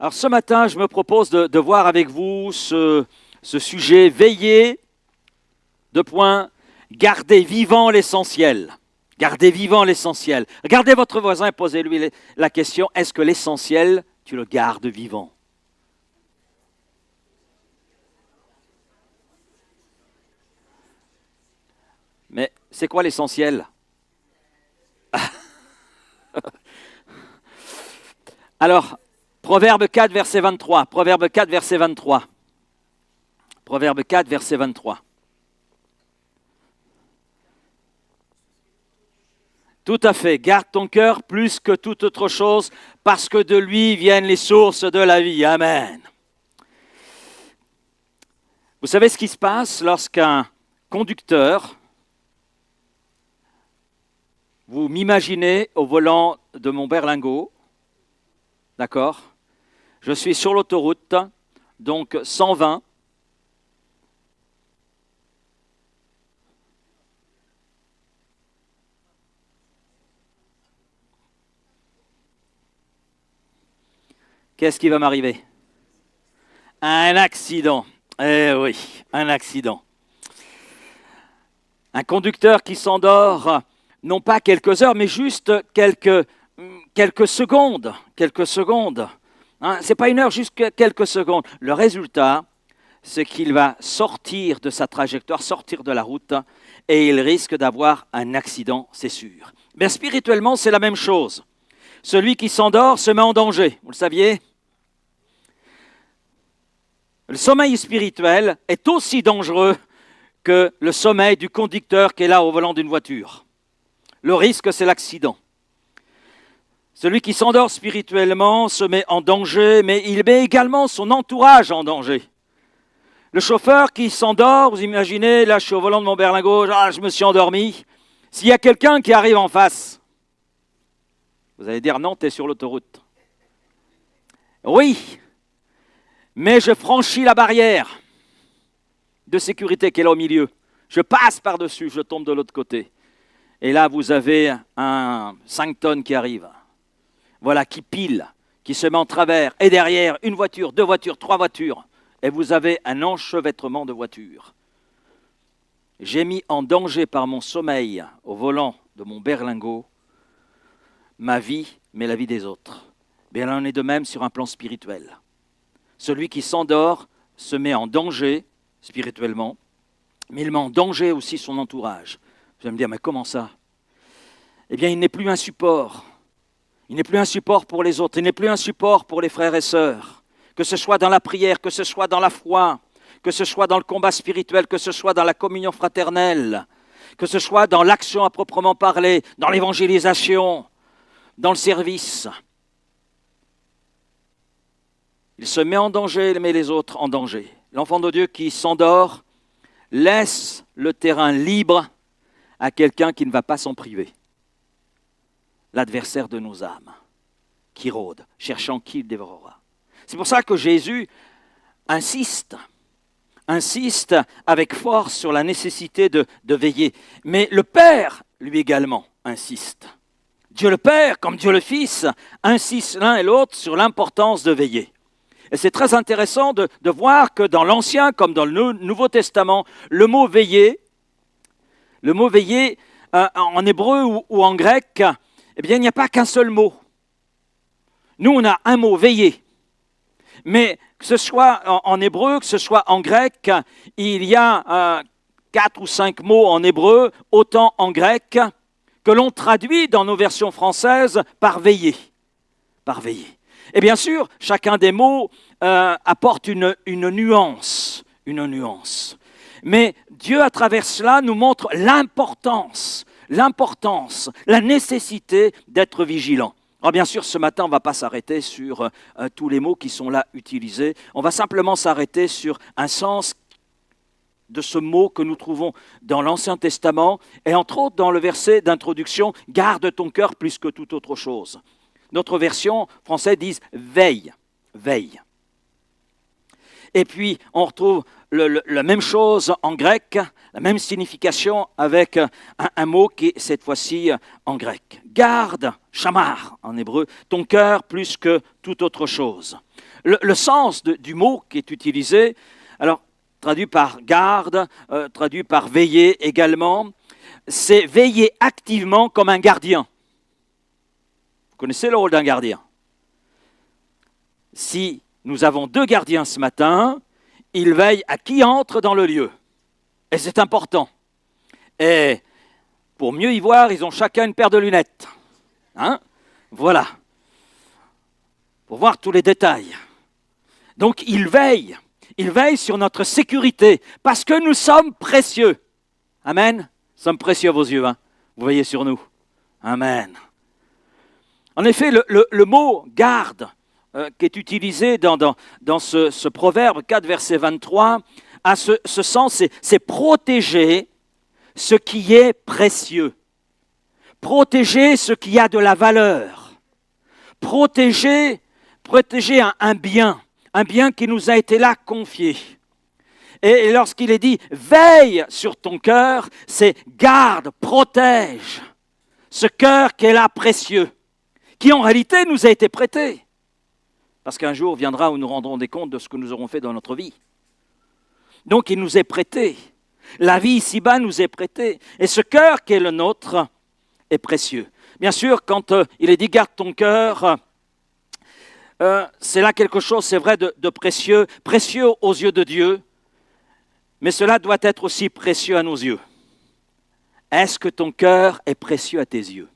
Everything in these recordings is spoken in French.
Alors ce matin, je me propose de voir avec vous ce sujet, veiller, deux points, garder vivant l'essentiel. Gardez vivant l'essentiel. Regardez votre voisin et posez-lui la question, est-ce que l'essentiel, tu le gardes vivant? Mais c'est quoi l'essentiel? Alors, Proverbe 4, verset 23. Proverbe 4, verset 23. Proverbe 4, verset 23. Tout à fait. Garde ton cœur plus que toute autre chose, parce que de lui viennent les sources de la vie. Amen. Vous savez ce qui se passe lorsqu'un conducteur, vous m'imaginez au volant de mon berlingot, d'accord? Je suis sur l'autoroute, donc 120. Qu'est-ce qui va m'arriver? Un accident. Eh oui, un accident. Un conducteur qui s'endort, non pas quelques heures, mais juste quelques secondes. Quelques secondes. Hein, ce n'est pas une heure, juste quelques secondes. Le résultat, c'est qu'il va sortir de sa trajectoire, sortir de la route, et il risque d'avoir un accident, c'est sûr. Mais spirituellement, c'est la même chose. Celui qui s'endort se met en danger, vous le saviez? Le sommeil spirituel est aussi dangereux que le sommeil du conducteur qui est là au volant d'une voiture. Le risque, c'est l'accident. Celui qui s'endort spirituellement se met en danger, mais il met également son entourage en danger. Le chauffeur qui s'endort, vous imaginez, là je suis au volant de mon berlingot, je me suis endormi. S'il y a quelqu'un qui arrive en face, vous allez dire non, tu es sur l'autoroute. Oui, mais je franchis la barrière de sécurité qui est là au milieu. Je passe par-dessus, je tombe de l'autre côté. Et là, vous avez un 5 tonnes qui arrive. Voilà, qui pile, qui se met en travers. Et derrière, une voiture, deux voitures, trois voitures. Et vous avez un enchevêtrement de voitures. J'ai mis en danger par mon sommeil au volant de mon berlingot ma vie, mais la vie des autres. Bien, il en est de même sur un plan spirituel. Celui qui s'endort se met en danger spirituellement, mais il met en danger aussi son entourage. Vous allez me dire, mais comment ça? Eh bien, il n'est plus un support. Il n'est plus un support pour les autres. Il n'est plus un support pour les frères et sœurs. Que ce soit dans la prière, que ce soit dans la foi, que ce soit dans le combat spirituel, que ce soit dans la communion fraternelle, que ce soit dans l'action à proprement parler, dans l'évangélisation, dans le service. Il se met en danger, il met les autres en danger. L'enfant de Dieu qui s'endort laisse le terrain libre à quelqu'un qui ne va pas s'en priver. L'adversaire de nos âmes, qui rôde, cherchant qui il dévorera. C'est pour ça que Jésus insiste avec force sur la nécessité de veiller. Mais le Père, lui également, insiste. Dieu le Père, comme Dieu le Fils, insistent l'un et l'autre sur l'importance de veiller. Et c'est très intéressant de voir que dans l'Ancien comme dans le Nouveau Testament, le mot veiller en hébreu ou en grec, eh bien, il n'y a pas qu'un seul mot. Nous, on a un mot, veiller. Mais que ce soit en hébreu, que ce soit en grec, il y a 4 ou 5 mots en hébreu, autant en grec, que l'on traduit dans nos versions françaises par veiller. Par veiller. Et bien sûr, chacun des mots apporte une nuance. Mais Dieu, à travers cela, nous montre l'importance, la nécessité d'être vigilant. Alors bien sûr, ce matin, on ne va pas s'arrêter sur tous les mots qui sont là utilisés. On va simplement s'arrêter sur un sens de ce mot que nous trouvons dans l'Ancien Testament et entre autres dans le verset d'introduction « Garde ton cœur plus que toute autre chose ». Notre version française dit « Veille ». Veille. Et puis, on retrouve la même chose en grec, la même signification avec un mot qui est cette fois-ci en grec. Garde, shamar en hébreu, ton cœur plus que toute autre chose. Le sens du mot qui est utilisé, alors traduit par garde, traduit par veiller également, c'est veiller activement comme un gardien. Vous connaissez le rôle d'un gardien? Si nous avons 2 gardiens ce matin, ils veillent à qui entre dans le lieu. Et c'est important. Et pour mieux y voir, ils ont chacun une paire de lunettes. Hein? Voilà. Pour voir tous les détails. Donc ils veillent sur notre sécurité, parce que nous sommes précieux. Amen. Nous sommes précieux à vos yeux. Hein? Vous veillez sur nous. Amen. En effet, le mot « garde », qui est utilisé dans ce proverbe 4, verset 23, a ce sens, c'est protéger ce qui est précieux, protéger ce qui a de la valeur, protéger un bien qui nous a été là confié. Et lorsqu'il est dit « veille sur ton cœur », c'est « garde, protège ce cœur qui est là précieux », qui en réalité nous a été prêté. Parce qu'un jour viendra où nous rendrons des comptes de ce que nous aurons fait dans notre vie. Donc il nous est prêté. La vie ici-bas nous est prêtée. Et ce cœur qui est le nôtre est précieux. Bien sûr, quand il est dit « garde ton cœur », c'est là quelque chose, c'est vrai, de précieux, précieux aux yeux de Dieu, mais cela doit être aussi précieux à nos yeux. Est-ce que ton cœur est précieux à tes yeux?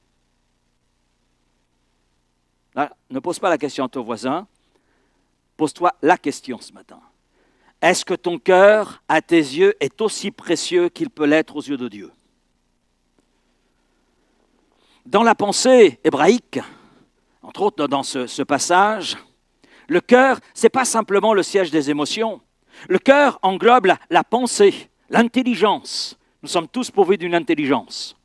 Là, ne pose pas la question à ton voisin, pose-toi la question ce matin. Est-ce que ton cœur, à tes yeux, est aussi précieux qu'il peut l'être aux yeux de Dieu? Dans la pensée hébraïque, entre autres dans ce passage, le cœur, ce n'est pas simplement le siège des émotions. Le cœur englobe la pensée, l'intelligence. Nous sommes tous pourvus d'une intelligence.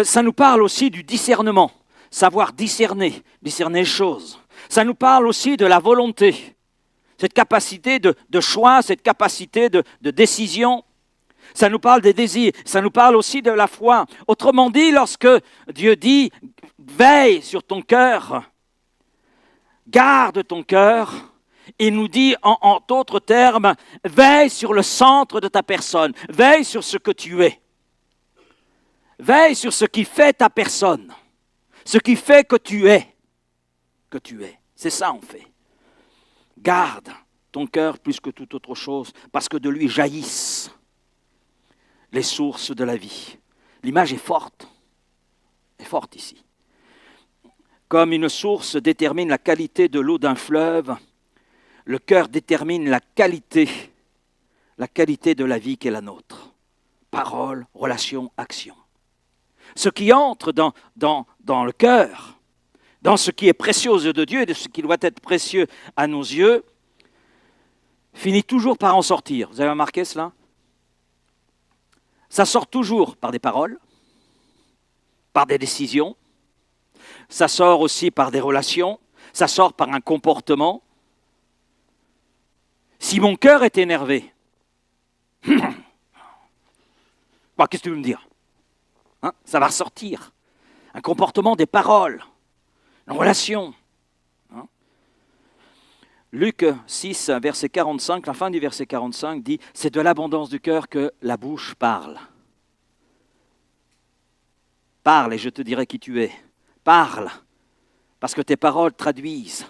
Ça nous parle aussi du discernement, savoir discerner les choses. Ça nous parle aussi de la volonté, cette capacité de choix, cette capacité de décision. Ça nous parle des désirs, ça nous parle aussi de la foi. Autrement dit, lorsque Dieu dit « veille sur ton cœur », garde ton cœur, il nous dit en d'autres termes « veille sur le centre de ta personne, veille sur ce que tu es, veille sur ce qui fait ta personne, ce qui fait que tu es. » C'est ça en fait. Garde ton cœur plus que toute autre chose, parce que de lui jaillissent les sources de la vie. L'image est forte ici. Comme une source détermine la qualité de l'eau d'un fleuve, le cœur détermine la qualité de la vie qui est la nôtre. Parole, relation, action. Ce qui entre dans le cœur, dans ce qui est précieux aux yeux de Dieu et de ce qui doit être précieux à nos yeux, finit toujours par en sortir. Vous avez remarqué cela? Ça sort toujours par des paroles, par des décisions, ça sort aussi par des relations, ça sort par un comportement. Si mon cœur est énervé, qu'est-ce que tu veux me dire? Ça va ressortir. Un comportement, des paroles, une relation. Luc 6, verset 45, la fin du verset 45 dit « C'est de l'abondance du cœur que la bouche parle. » Parle et je te dirai qui tu es. Parle, parce que tes paroles traduisent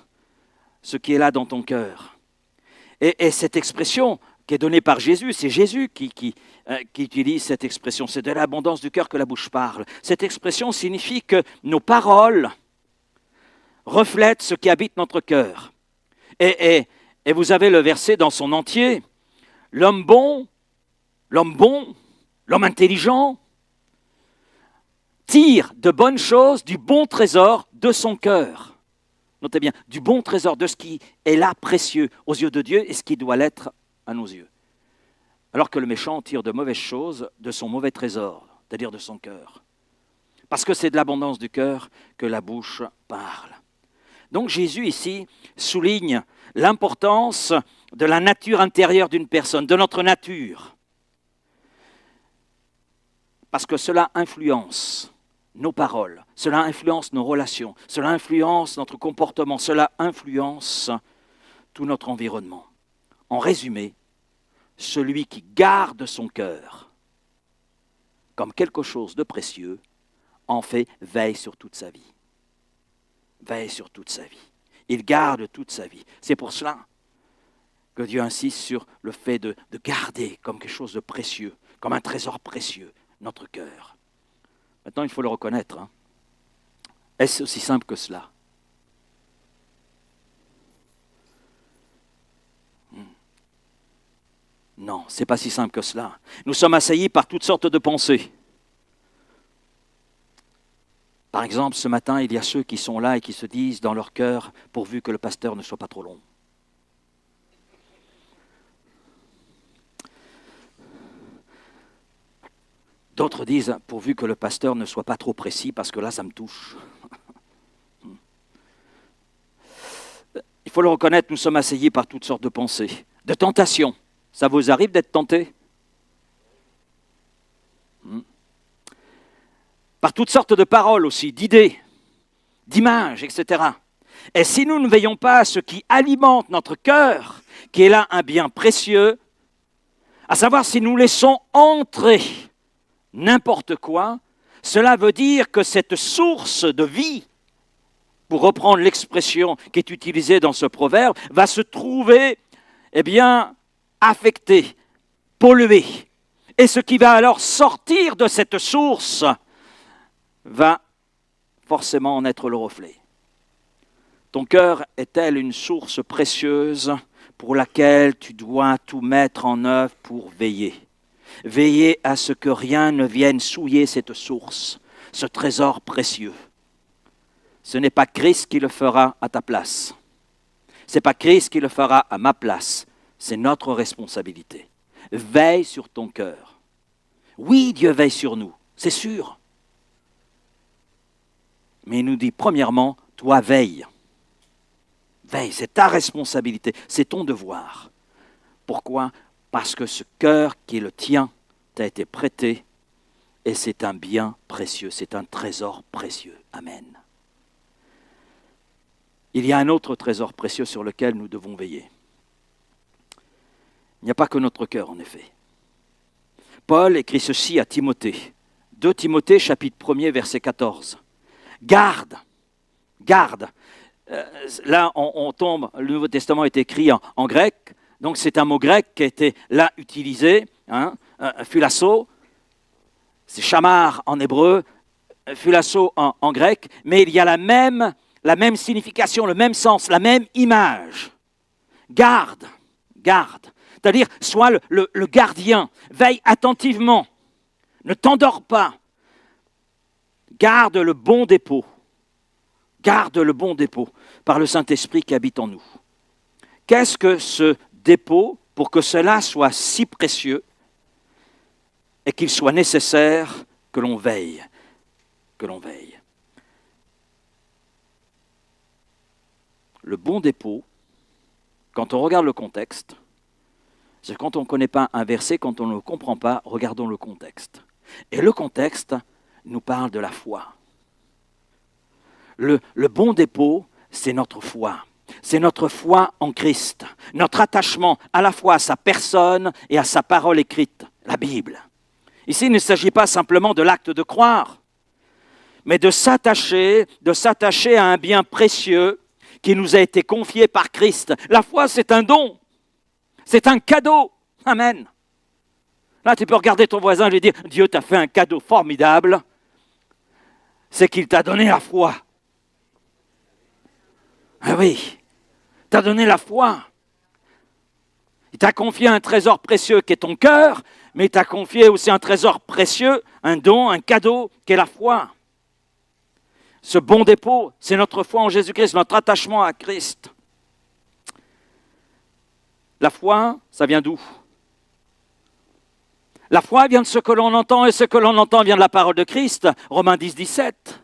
ce qui est là dans ton cœur. Et cette expression qui est donnée par Jésus, c'est Jésus qui utilise cette expression. C'est de l'abondance du cœur que la bouche parle. Cette expression signifie que nos paroles reflètent ce qui habite notre cœur. Et vous avez le verset dans son entier. L'homme bon, l'homme intelligent, tire de bonnes choses du bon trésor de son cœur. Notez bien, du bon trésor, de ce qui est là précieux aux yeux de Dieu et ce qui doit l'être à nos yeux. Alors que le méchant tire de mauvaises choses de son mauvais trésor, c'est-à-dire de son cœur. Parce que c'est de l'abondance du cœur que la bouche parle. Donc Jésus ici souligne l'importance de la nature intérieure d'une personne, de notre nature. Parce que cela influence nos paroles, cela influence nos relations, cela influence notre comportement, cela influence tout notre environnement. En résumé, celui qui garde son cœur comme quelque chose de précieux, en fait, veille sur toute sa vie. Veille sur toute sa vie. Il garde toute sa vie. C'est pour cela que Dieu insiste sur le fait de garder comme quelque chose de précieux, comme un trésor précieux, notre cœur. Maintenant, il faut le reconnaître. Est-ce aussi simple que cela? Non, ce n'est pas si simple que cela. Nous sommes assaillis par toutes sortes de pensées. Par exemple, ce matin, il y a ceux qui sont là et qui se disent dans leur cœur, pourvu que le pasteur ne soit pas trop long. D'autres disent, pourvu que le pasteur ne soit pas trop précis, parce que là, ça me touche. Il faut le reconnaître, nous sommes assaillis par toutes sortes de pensées, de tentations. Ça vous arrive d'être tenté? Par toutes sortes de paroles aussi, d'idées, d'images, etc. Et si nous ne veillons pas à ce qui alimente notre cœur, qui est là un bien précieux, à savoir si nous laissons entrer n'importe quoi, cela veut dire que cette source de vie, pour reprendre l'expression qui est utilisée dans ce proverbe, va se trouver, affectée, polluée. Et ce qui va alors sortir de cette source va forcément en être le reflet. Ton cœur est-elle une source précieuse pour laquelle tu dois tout mettre en œuvre pour veiller? Veiller à ce que rien ne vienne souiller cette source, ce trésor précieux. Ce n'est pas Christ qui le fera à ta place. Ce n'est pas Christ qui le fera à ma place. C'est notre responsabilité. Veille sur ton cœur. Oui, Dieu veille sur nous, c'est sûr. Mais il nous dit, premièrement, toi veille. Veille, c'est ta responsabilité, c'est ton devoir. Pourquoi? Parce que ce cœur qui est le tien t'a été prêté et c'est un bien précieux, c'est un trésor précieux. Amen. Il y a un autre trésor précieux sur lequel nous devons veiller. Il n'y a pas que notre cœur, en effet. Paul écrit ceci à Timothée. 2 Timothée, chapitre 1er, verset 14. Garde. Là, on tombe, le Nouveau Testament est écrit en grec, donc c'est un mot grec qui a été là utilisé, phulasso, c'est chamar en hébreu, phulasso en grec, mais il y a la même signification, le même sens, la même image. Garde. C'est-à-dire, sois le gardien, veille attentivement, ne t'endors pas. Garde le bon dépôt par le Saint-Esprit qui habite en nous. Qu'est-ce que ce dépôt pour que cela soit si précieux et qu'il soit nécessaire que l'on veille? Le bon dépôt, quand on regarde le contexte, c'est quand on ne connaît pas un verset, quand on ne le comprend pas, regardons le contexte. Et le contexte nous parle de la foi. Le bon dépôt, c'est notre foi. C'est notre foi en Christ, notre attachement à la fois à sa personne et à sa parole écrite, la Bible. Ici, il ne s'agit pas simplement de l'acte de croire, mais de s'attacher à un bien précieux qui nous a été confié par Christ. La foi, c'est un don, c'est un cadeau. Amen. Là, tu peux regarder ton voisin et lui dire, Dieu t'a fait un cadeau formidable, c'est qu'il t'a donné la foi. Ah oui, il t'a donné la foi. Il t'a confié un trésor précieux qui est ton cœur, mais il t'a confié aussi un trésor précieux, un don, un cadeau qui est la foi. Ce bon dépôt, c'est notre foi en Jésus-Christ, notre attachement à Christ. La foi, ça vient d'où? La foi vient de ce que l'on entend, et ce que l'on entend vient de la parole de Christ, Romains 10, 17.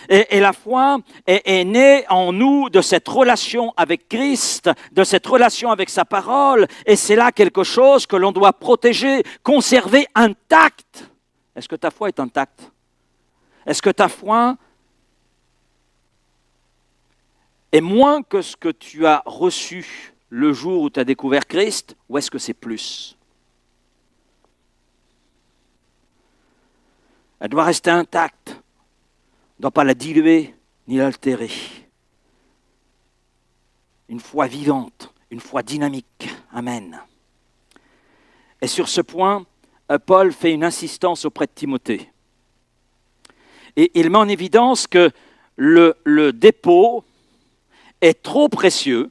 Et la foi est née en nous de cette relation avec Christ, de cette relation avec sa parole, et c'est là quelque chose que l'on doit protéger, conserver intact. Est-ce que ta foi est intacte? Est-ce que ta foi est moins que ce que tu as reçu le jour où tu as découvert Christ, ou est-ce que c'est plus? Elle doit rester intacte. On ne doit pas la diluer ni l'altérer. Une foi vivante, une foi dynamique. Amen. Et sur ce point, Paul fait une insistance auprès de Timothée. Et il met en évidence que le dépôt est trop précieux,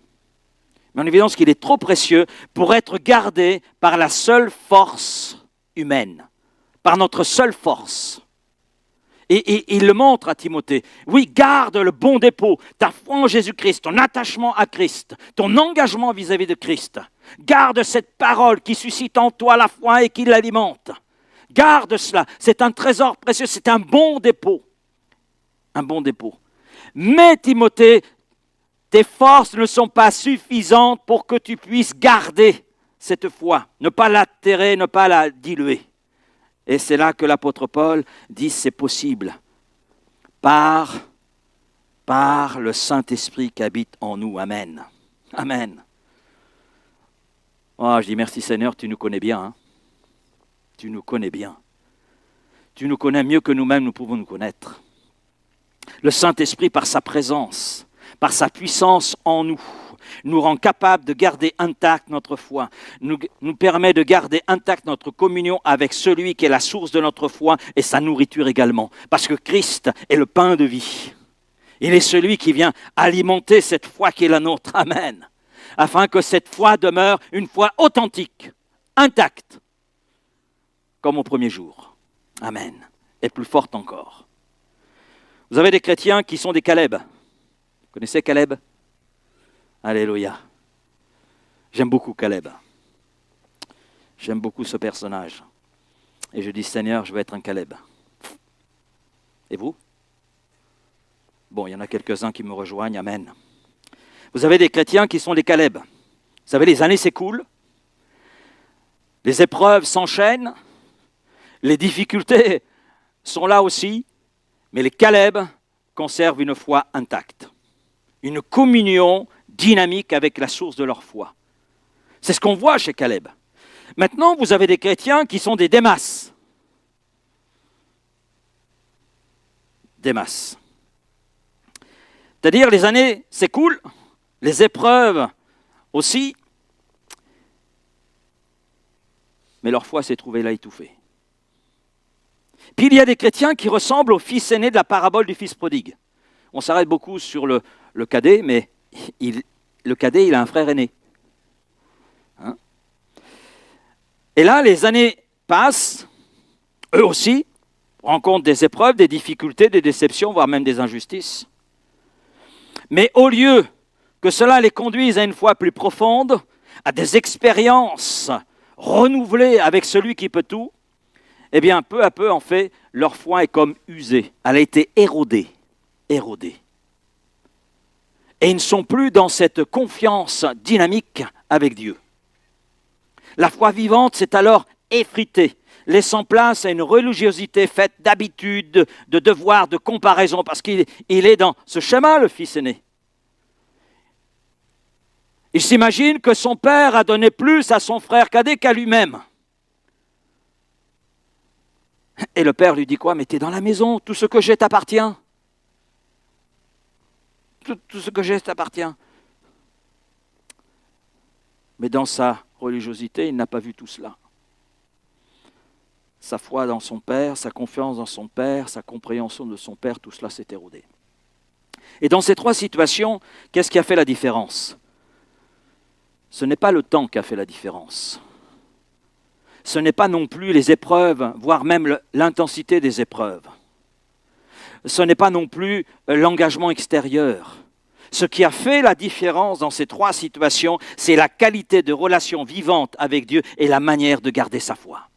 met en évidence qu'il est trop précieux pour être gardé par la seule force humaine, par notre seule force. Et il le montre à Timothée. Oui, garde le bon dépôt, ta foi en Jésus-Christ, ton attachement à Christ, ton engagement vis-à-vis de Christ. Garde cette parole qui suscite en toi la foi et qui l'alimente. Garde cela, c'est un trésor précieux, c'est un bon dépôt. Un bon dépôt. Mais Timothée, tes forces ne sont pas suffisantes pour que tu puisses garder cette foi, ne pas l'altérer, ne pas la diluer. Et c'est là que l'apôtre Paul dit c'est possible par le Saint-Esprit qui habite en nous. Amen. Amen. Oh, je dis merci Seigneur, tu nous connais bien. Hein? Tu nous connais bien. Tu nous connais mieux que nous-mêmes nous pouvons nous connaître. Le Saint-Esprit, par sa présence, par sa puissance en nous, nous rend capables de garder intacte notre foi, nous permet de garder intacte notre communion avec celui qui est la source de notre foi et sa nourriture également. Parce que Christ est le pain de vie. Il est celui qui vient alimenter cette foi qui est la nôtre. Amen. Afin que cette foi demeure une foi authentique, intacte, comme au premier jour. Amen. Et plus forte encore. Vous avez des chrétiens qui sont des Caleb. Vous connaissez Caleb ? Alléluia. J'aime beaucoup Caleb. J'aime beaucoup ce personnage. Et je dis, Seigneur, je veux être un Caleb. Et vous ? Bon, il y en a quelques-uns qui me rejoignent. Amen. Vous avez des chrétiens qui sont des Caleb. Vous savez, les années s'écoulent. Les épreuves s'enchaînent. Les difficultés sont là aussi. Mais les Caleb conservent une foi intacte. Une communion dynamique avec la source de leur foi. C'est ce qu'on voit chez Caleb. Maintenant, vous avez des chrétiens qui sont des Démas. Démas. C'est-à-dire, les années s'écoulent, les épreuves aussi, mais leur foi s'est trouvée là étouffée. Puis il y a des chrétiens qui ressemblent au fils aîné de la parabole du fils prodigue. On s'arrête beaucoup sur le cadet, mais le cadet, il a un frère aîné. Hein? Et là, les années passent, eux aussi, rencontrent des épreuves, des difficultés, des déceptions, voire même des injustices. Mais au lieu que cela les conduise à une foi plus profonde, à des expériences renouvelées avec celui qui peut tout, eh bien, peu à peu, en fait, leur foi est comme usée. Elle a été érodée. Érodée. Et ils ne sont plus dans cette confiance dynamique avec Dieu. La foi vivante s'est alors effritée, laissant place à une religiosité faite d'habitude, de devoirs, de comparaison, parce qu'il est dans ce schéma, le fils aîné. Il s'imagine que son père a donné plus à son frère cadet qu'à lui-même. Et le père lui dit quoi ? Mais t'es dans la maison, tout ce que j'ai t'appartient. Tout ce que j'ai t'appartient. Mais dans sa religiosité, il n'a pas vu tout cela. Sa foi dans son père, sa confiance dans son père, sa compréhension de son père, tout cela s'est érodé. Et dans ces trois situations, qu'est-ce qui a fait la différence ? Ce n'est pas le temps qui a fait la différence. Ce n'est pas non plus les épreuves, voire même l'intensité des épreuves. Ce n'est pas non plus l'engagement extérieur. Ce qui a fait la différence dans ces trois situations, c'est la qualité de relation vivante avec Dieu et la manière de garder sa foi.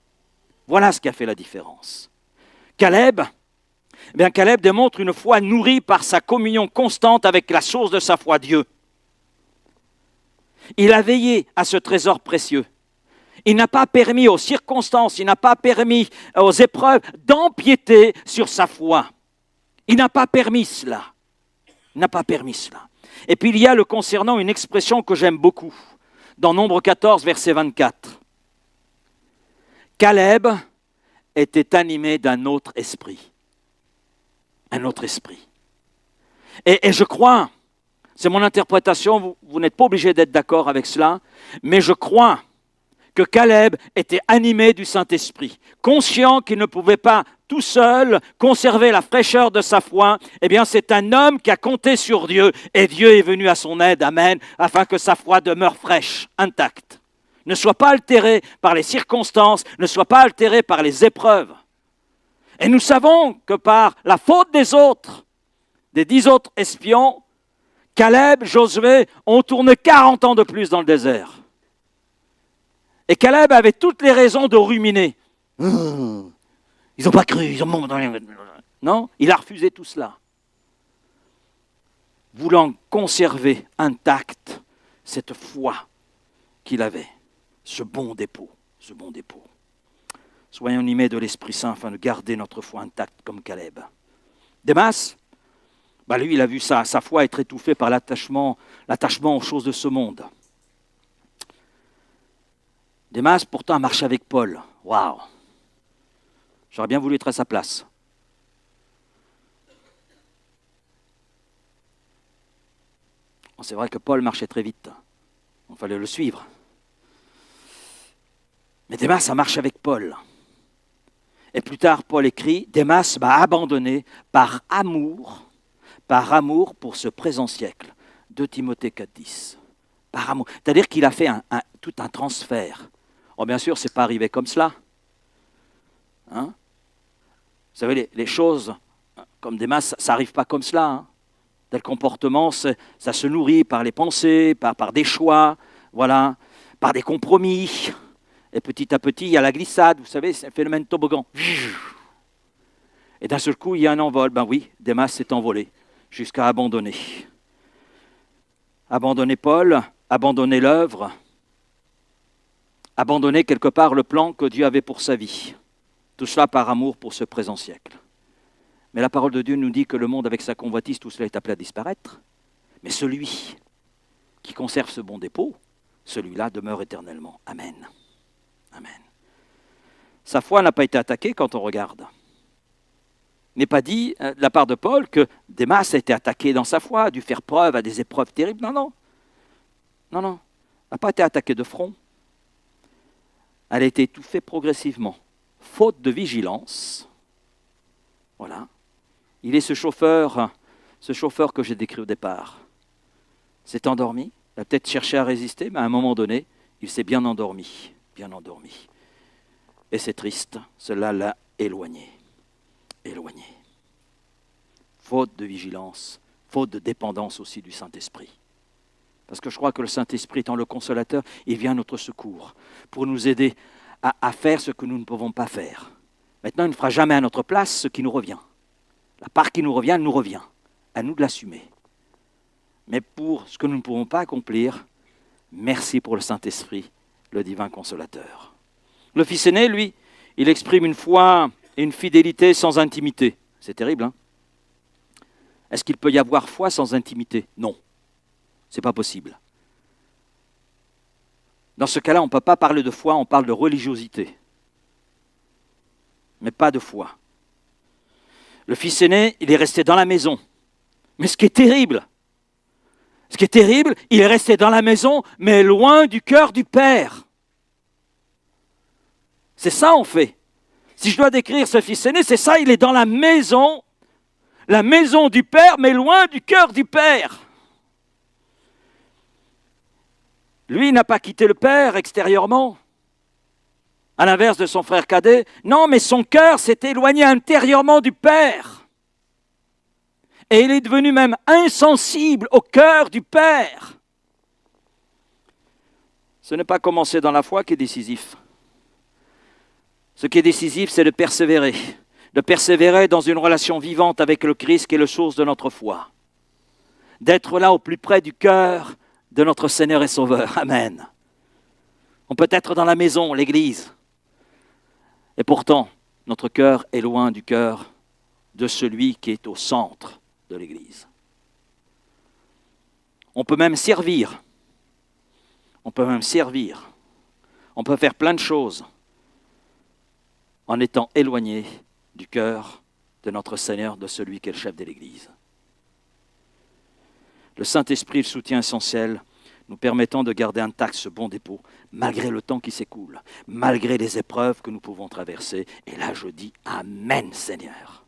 Voilà ce qui a fait la différence. Caleb démontre une foi nourrie par sa communion constante avec la source de sa foi, Dieu. Il a veillé à ce trésor précieux. Il n'a pas permis aux circonstances, il n'a pas permis aux épreuves d'empiéter sur sa foi. Il n'a pas permis cela. Il n'a pas permis cela. Et puis il y a le concernant une expression que j'aime beaucoup, dans Nombre 14, verset 24. Caleb était animé d'un autre esprit. Un autre esprit. Et je crois, c'est mon interprétation, vous n'êtes pas obligé d'être d'accord avec cela, mais je crois que Caleb était animé du Saint-Esprit, conscient qu'il ne pouvait pas tout seul conserver la fraîcheur de sa foi. Eh bien, c'est un homme qui a compté sur Dieu et Dieu est venu à son aide, amen, afin que sa foi demeure fraîche, intacte. Ne soit pas altérée par les circonstances, ne soit pas altérée par les épreuves. Et nous savons que par la faute des autres, des 10 autres espions, Caleb, Josué ont tourné 40 ans de plus dans le désert. Et Caleb avait toutes les raisons de ruminer. Ils n'ont pas cru, ils ont... Non, il a refusé tout cela. Voulant conserver intacte cette foi qu'il avait, ce bon dépôt, ce bon dépôt. Soyons animés de l'Esprit Saint afin de garder notre foi intacte comme Caleb. Démas, lui, il a vu sa foi être étouffée par l'attachement aux choses de ce monde. Démas, pourtant, a marché avec Paul. Waouh! J'aurais bien voulu être à sa place. C'est vrai que Paul marchait très vite. Il fallait le suivre. Mais Démas a marché avec Paul. Et plus tard, Paul écrit, Démas m'a abandonné par amour pour ce présent siècle. 2 Timothée 4,10. Par amour. C'est-à-dire qu'il a fait tout un transfert. Oh, bien sûr, ce n'est pas arrivé comme cela. Hein? Vous savez, les choses comme Démas, ça n'arrive pas comme cela. Hein? Tel comportement, ça se nourrit par les pensées, par des choix, voilà, par des compromis. Et petit à petit, il y a la glissade, vous savez, c'est un phénomène toboggan. Et d'un seul coup, il y a un envol. Ben oui, Démas s'est envolé jusqu'à abandonner. Abandonner Paul, abandonner l'œuvre, abandonner quelque part le plan que Dieu avait pour sa vie. Tout cela par amour pour ce présent siècle. Mais la parole de Dieu nous dit que le monde avec sa convoitise, tout cela est appelé à disparaître. Mais celui qui conserve ce bon dépôt, celui-là demeure éternellement. Amen. Amen. Sa foi n'a pas été attaquée quand on regarde. Il n'est pas dit de la part de Paul que Démas a été attaqué dans sa foi, a dû faire preuve à des épreuves terribles. Non. Elle n'a pas été attaquée de front. Elle a été étouffée progressivement. Faute de vigilance, voilà. Il est ce chauffeur que j'ai décrit au départ. S'est endormi, il a peut-être cherché à résister, mais à un moment donné, il s'est bien endormi. Et c'est triste, cela l'a éloigné. Faute de vigilance, faute de dépendance aussi du Saint-Esprit. Parce que je crois que le Saint-Esprit étant le consolateur, il vient à notre secours pour nous aider à faire ce que nous ne pouvons pas faire. Maintenant, il ne fera jamais à notre place ce qui nous revient. La part qui nous revient, elle nous revient. À nous de l'assumer. Mais pour ce que nous ne pouvons pas accomplir, merci pour le Saint-Esprit, le divin consolateur. Le fils aîné, lui, il exprime une foi et une fidélité sans intimité. C'est terrible, hein? Est-ce qu'il peut y avoir foi sans intimité? Non. Ce n'est pas possible. Dans ce cas-là, on ne peut pas parler de foi, on parle de religiosité. Mais pas de foi. Le fils aîné, il est resté dans la maison. Mais ce qui est terrible, il est resté dans la maison, mais loin du cœur du Père. C'est ça, en fait. Si je dois décrire ce fils aîné, c'est ça, il est dans la maison du Père, mais loin du cœur du Père. Lui, il n'a pas quitté le Père extérieurement, à l'inverse de son frère cadet. Non, mais son cœur s'est éloigné intérieurement du Père. Et il est devenu même insensible au cœur du Père. Ce n'est pas commencer dans la foi qui est décisif. Ce qui est décisif, c'est de persévérer. De persévérer dans une relation vivante avec le Christ qui est le source de notre foi. D'être là au plus près du cœur de notre Seigneur et Sauveur. Amen. On peut être dans la maison, l'église. Et pourtant, notre cœur est loin du cœur de celui qui est au centre de l'église. On peut même servir. On peut même servir. On peut faire plein de choses en étant éloigné du cœur de notre Seigneur, de celui qui est le chef de l'Église. Le Saint-Esprit est le soutien essentiel, nous permettant de garder intact ce bon dépôt, malgré le temps qui s'écoule, malgré les épreuves que nous pouvons traverser. Et là, je dis Amen, Seigneur.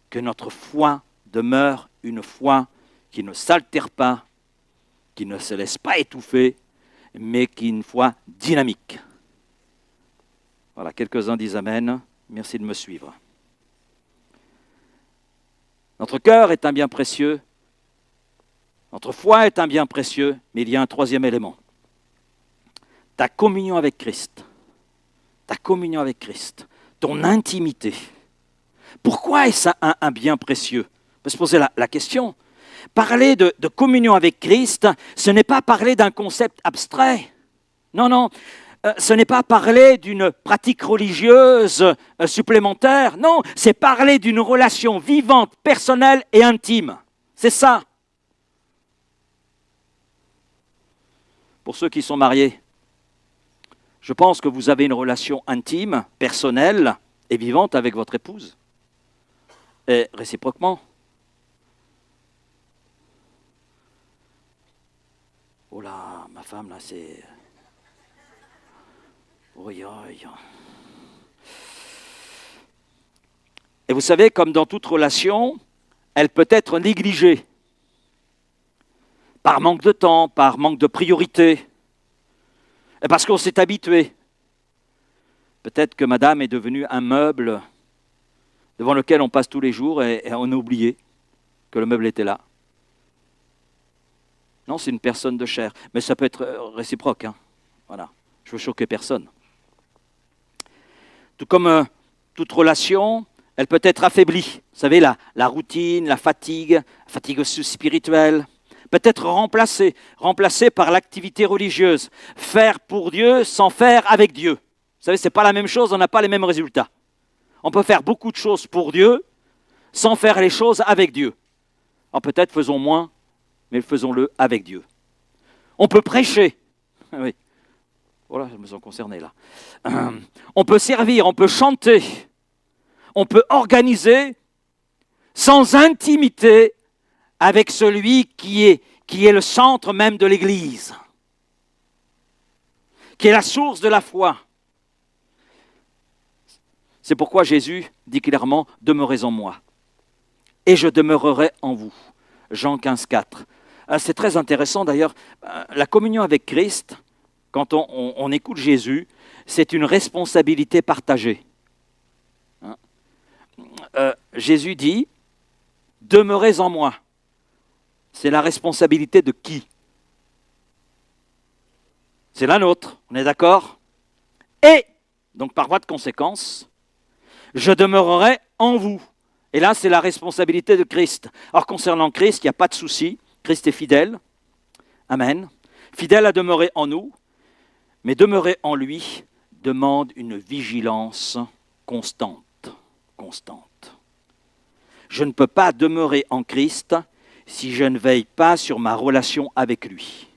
Que notre foi demeure une foi qui ne s'altère pas, qui ne se laisse pas étouffer, mais qui est une foi dynamique. Voilà, quelques-uns disent Amen. Merci de me suivre. Notre cœur est un bien précieux. Notre foi est un bien précieux, mais il y a un troisième élément. Ta communion avec Christ. Ta communion avec Christ. Ton intimité. Pourquoi est-ce un bien précieux? On peut se poser la question. Parler de communion avec Christ, ce n'est pas parler d'un concept abstrait. Non. Ce n'est pas parler d'une pratique religieuse supplémentaire. Non, c'est parler d'une relation vivante, personnelle et intime. C'est ça. Pour ceux qui sont mariés, je pense que vous avez une relation intime, personnelle et vivante avec votre épouse. Et réciproquement. Oh là, ma femme là, c'est... Oui. Et vous savez, comme dans toute relation, elle peut être négligée. Par manque de temps, par manque de priorité. Et parce qu'on s'est habitué. Peut-être que madame est devenue un meuble devant lequel on passe tous les jours et on a oublié que le meuble était là. Non, c'est une personne de chair. Mais ça peut être réciproque. Voilà. Je veux choquer personne. Tout comme toute relation, elle peut être affaiblie. Vous savez, la routine, la fatigue aussi spirituelle, peut être remplacée par l'activité religieuse. Faire pour Dieu sans faire avec Dieu. Vous savez, ce n'est pas la même chose, on n'a pas les mêmes résultats. On peut faire beaucoup de choses pour Dieu sans faire les choses avec Dieu. Alors peut-être faisons moins, mais faisons-le avec Dieu. On peut prêcher. Oui. Voilà, je me sens concerné là. On peut servir, on peut chanter, on peut organiser sans intimité avec celui qui est le centre même de l'Église, qui est la source de la foi. C'est pourquoi Jésus dit clairement « Demeurez en moi, et je demeurerai en vous ». Jean 15, 4. C'est très intéressant d'ailleurs, la communion avec Christ, quand on écoute Jésus, c'est une responsabilité partagée. Jésus dit « Demeurez en moi ». C'est la responsabilité de qui? C'est la nôtre, on est d'accord? Et, donc par voie de conséquence, je demeurerai en vous. Et là, c'est la responsabilité de Christ. Alors concernant Christ, il n'y a pas de souci. Christ est fidèle. Amen. Fidèle à demeurer en nous. Mais demeurer en lui demande une vigilance constante. Je ne peux pas demeurer en Christ si je ne veille pas sur ma relation avec lui.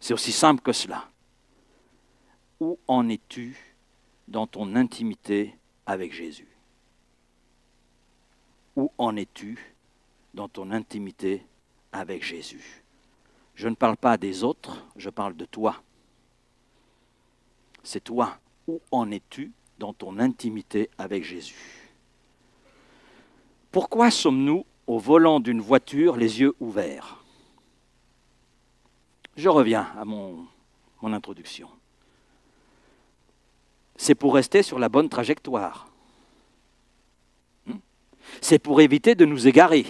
C'est aussi simple que cela. Où en es-tu dans ton intimité avec Jésus? Où en es-tu dans ton intimité avec Jésus? Je ne parle pas des autres, je parle de toi. C'est toi. Où en es-tu dans ton intimité avec Jésus? Pourquoi sommes-nous au volant d'une voiture les yeux ouverts? Je reviens à mon introduction. C'est pour rester sur la bonne trajectoire. C'est pour éviter de nous égarer.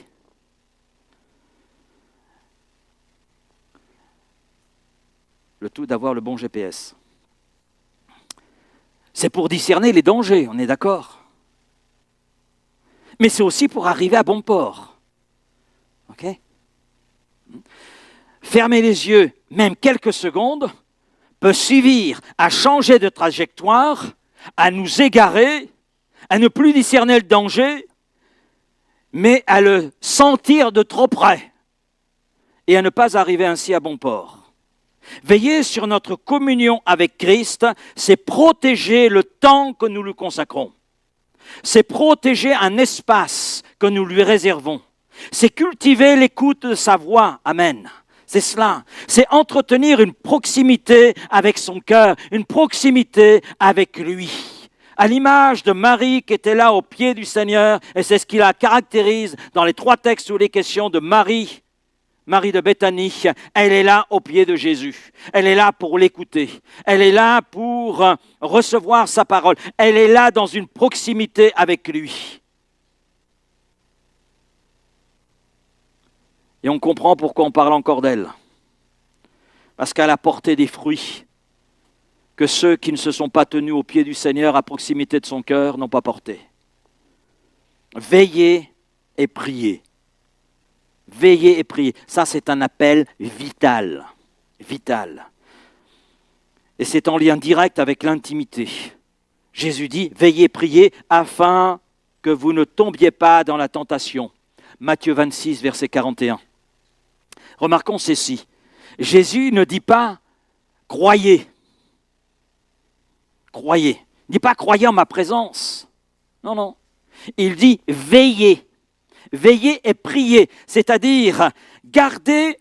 Le tout d'avoir le bon GPS. C'est pour discerner les dangers, on est d'accord? Mais c'est aussi pour arriver à bon port. Ok? Fermer les yeux, même quelques secondes, peut suivre à changer de trajectoire, à nous égarer, à ne plus discerner le danger, mais à le sentir de trop près et à ne pas arriver ainsi à bon port. Veiller sur notre communion avec Christ, c'est protéger le temps que nous lui consacrons. C'est protéger un espace que nous lui réservons. C'est cultiver l'écoute de sa voix. Amen. C'est cela. C'est entretenir une proximité avec son cœur, une proximité avec lui. À l'image de Marie qui était là au pied du Seigneur, et c'est ce qui la caractérise dans les 3 textes où il est question de Marie de Béthanie, elle est là au pied de Jésus. Elle est là pour l'écouter. Elle est là pour recevoir sa parole. Elle est là dans une proximité avec lui. Et on comprend pourquoi on parle encore d'elle. Parce qu'elle a porté des fruits que ceux qui ne se sont pas tenus au pied du Seigneur à proximité de son cœur n'ont pas porté. Veillez et priez. Veillez et priez. Ça, c'est un appel vital. Vital. Et c'est en lien direct avec l'intimité. Jésus dit, veillez et priez afin que vous ne tombiez pas dans la tentation. Matthieu 26, verset 41. Remarquons ceci. Jésus ne dit pas, croyez. Croyez. Il ne dit pas, croyez en ma présence. Non, non. Il dit, veillez. Veillez et priez, c'est-à-dire gardez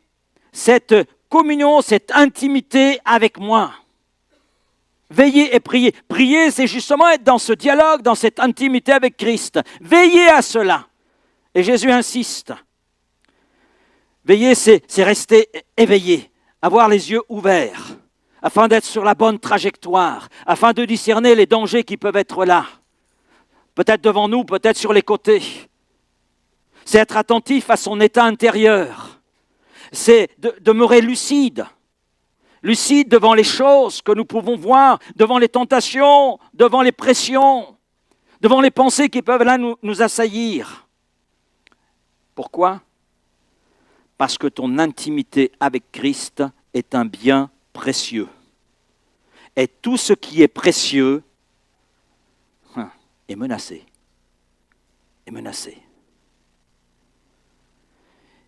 cette communion, cette intimité avec moi. Veillez et priez. Prier, c'est justement être dans ce dialogue, dans cette intimité avec Christ. Veillez à cela. Et Jésus insiste. Veiller, c'est rester éveillé, avoir les yeux ouverts, afin d'être sur la bonne trajectoire, afin de discerner les dangers qui peuvent être là. Peut-être devant nous, peut-être sur les côtés. C'est être attentif à son état intérieur. C'est demeurer lucide. Lucide devant les choses que nous pouvons voir, devant les tentations, devant les pressions, devant les pensées qui peuvent là nous assaillir. Pourquoi ? Parce que ton intimité avec Christ est un bien précieux. Et tout ce qui est précieux est menacé. Est menacé.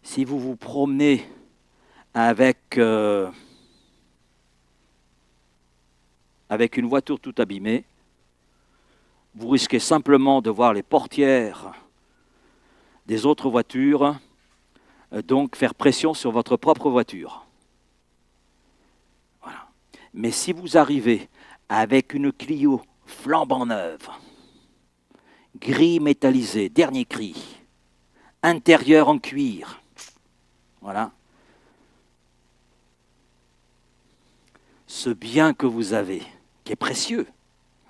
Si vous vous promenez avec une voiture toute abîmée, vous risquez simplement de voir les portières des autres voitures, donc faire pression sur votre propre voiture. Voilà. Mais si vous arrivez avec une Clio flambant neuve, gris métallisé, dernier cri, intérieur en cuir, voilà. Ce bien que vous avez, qui est précieux,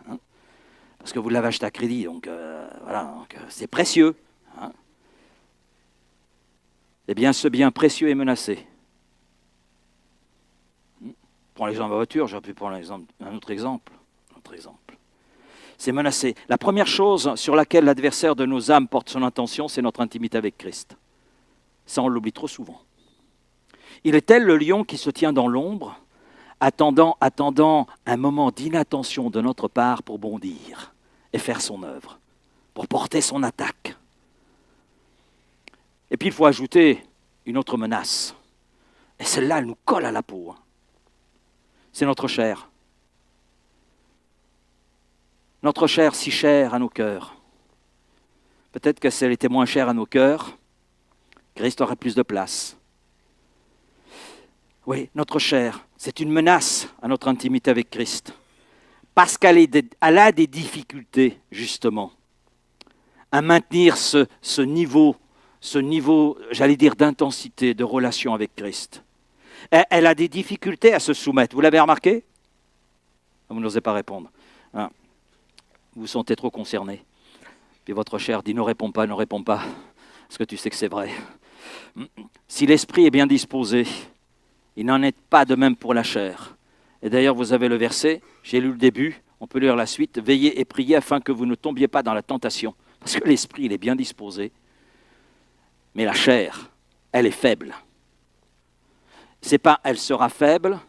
hein, parce que vous l'avez acheté à crédit, donc c'est précieux. Hein. Eh bien, ce bien précieux est menacé. Prends l'exemple de la voiture, j'aurais pu prendre un autre exemple. C'est menacé. La première chose sur laquelle l'adversaire de nos âmes porte son attention, c'est notre intimité avec Christ. Ça, on l'oublie trop souvent. Il est tel le lion qui se tient dans l'ombre, attendant un moment d'inattention de notre part pour bondir et faire son œuvre, pour porter son attaque. Et puis il faut ajouter une autre menace. Et celle-là, elle nous colle à la peau. C'est notre chair. Notre chair si chère à nos cœurs. Peut-être que si elle était moins chère à nos cœurs, Christ aurait plus de place. Oui, notre chair, c'est une menace à notre intimité avec Christ. Parce qu'elle a des difficultés, justement, à maintenir ce niveau, j'allais dire, d'intensité, de relation avec Christ. Elle a des difficultés à se soumettre. Vous l'avez remarqué ? Vous n'osez pas répondre. Hein. Vous vous sentez trop concerné. Puis votre chair dit, ne réponds pas, parce que tu sais que c'est vrai. Si l'esprit est bien disposé, il n'en est pas de même pour la chair. Et d'ailleurs, vous avez le verset, j'ai lu le début, on peut lire la suite, veillez et priez afin que vous ne tombiez pas dans la tentation. Parce que l'esprit, il est bien disposé, mais la chair, elle est faible. C'est pas elle sera faible,